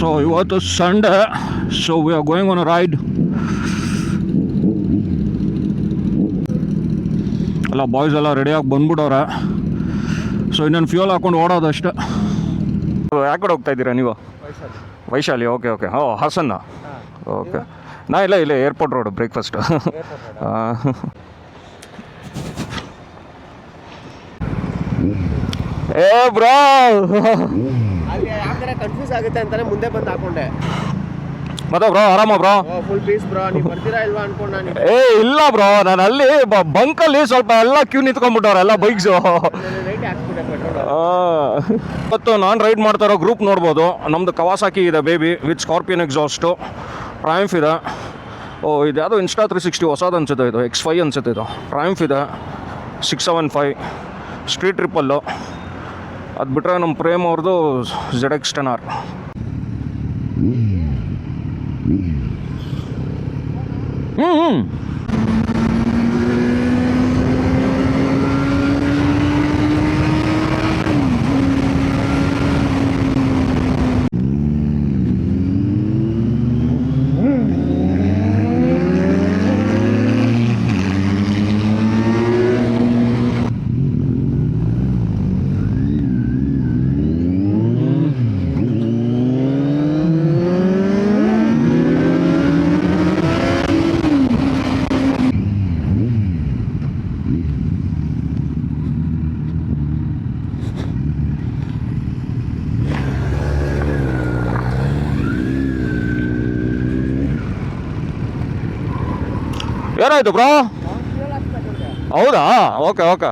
So ಇವತ್ತು Sunday, so we are going on a ride. ಎಲ್ಲ boys ಎಲ್ಲ ರೆಡಿಯಾಗಿ ಬಂದ್ಬಿಟ್ಟವ್ರೆ. ಸೊ ಇನ್ನೊಂದು ಫ್ಯೂಲ್ ಹಾಕೊಂಡು ಓಡೋದಷ್ಟೇ. ಯಾವ ಕಡೆ ಹೋಗ್ತಾ ಇದ್ದೀರಾ ನೀವು? ವೈಶಾಲಿ. Okay okay. ಓ ಹಾಸನ್ನ. ಓಕೆ. ಇಲ್ಲ ಏರ್ಪೋರ್ಟ್ ರೋಡ್ ಬ್ರೇಕ್ಫಾಸ್ಟ್. ಏ ಬ್ರೋ, ಕನ್ಫ್ಯೂಸ್ ಆಗುತ್ತೆ ಅಂತಾನೆ ಮುಂದೆ ಬಂದು ಹಾಕೊಂಡೆ. ಮತ್ತೆ ಬ್ರೋ ಆರಾಮ ಬ್ರೋ? Full piece bro. ನೀವು ಬರ್ತೀರಾ ಇಲ್ವಾ ಅನ್ಕೊಂಡ ನಾನು. ಇಲ್ಲ ಬ್ರೋ, ನಾನು ಅಲ್ಲಿ ಬಂಕಲ್ಲಿ ಸ್ವಲ್ಪ ಎಲ್ಲ ಕ್ಯೂ ನಿಂತ್ಕೊಂಡ್ಬಿಟ್ಟವ್ರೆ ಎಲ್ಲ ಬೈಕ್ಸು. ಇವತ್ತು ನಾನು ರೈಡ್ ಮಾಡ್ತಾ ಇರೋ ಗ್ರೂಪ್ ನೋಡ್ಬೋದು. ನಮ್ಮದು ಕವಾಸಾಕಿ ಇದೆ baby with scorpion exhaust, triumph ಇದೆ. ಇದು ಯಾವುದೋ ಇನ್ಸ್ಟಾ 360 ಹೊಸದು ಅನ್ಸುತ್ತೆ, ಇದು X5 ಅನ್ಸುತ್ತೆ. ಇದು ಟ್ರಯಂಫ್ ಇದೆ 675 ಸ್ಟ್ರೀಟ್ ಟ್ರಿಪ್ಪಲ್ಲು. ಅದು ಬಿಟ್ಟರೆ ನಮ್ಮ ಪ್ರೇಮ್ ಅವ್ರದ್ದು ZX10R. ಏನಾಯ್ತು ಬ್ರೋ? ಹೌದಾ? Okay okay.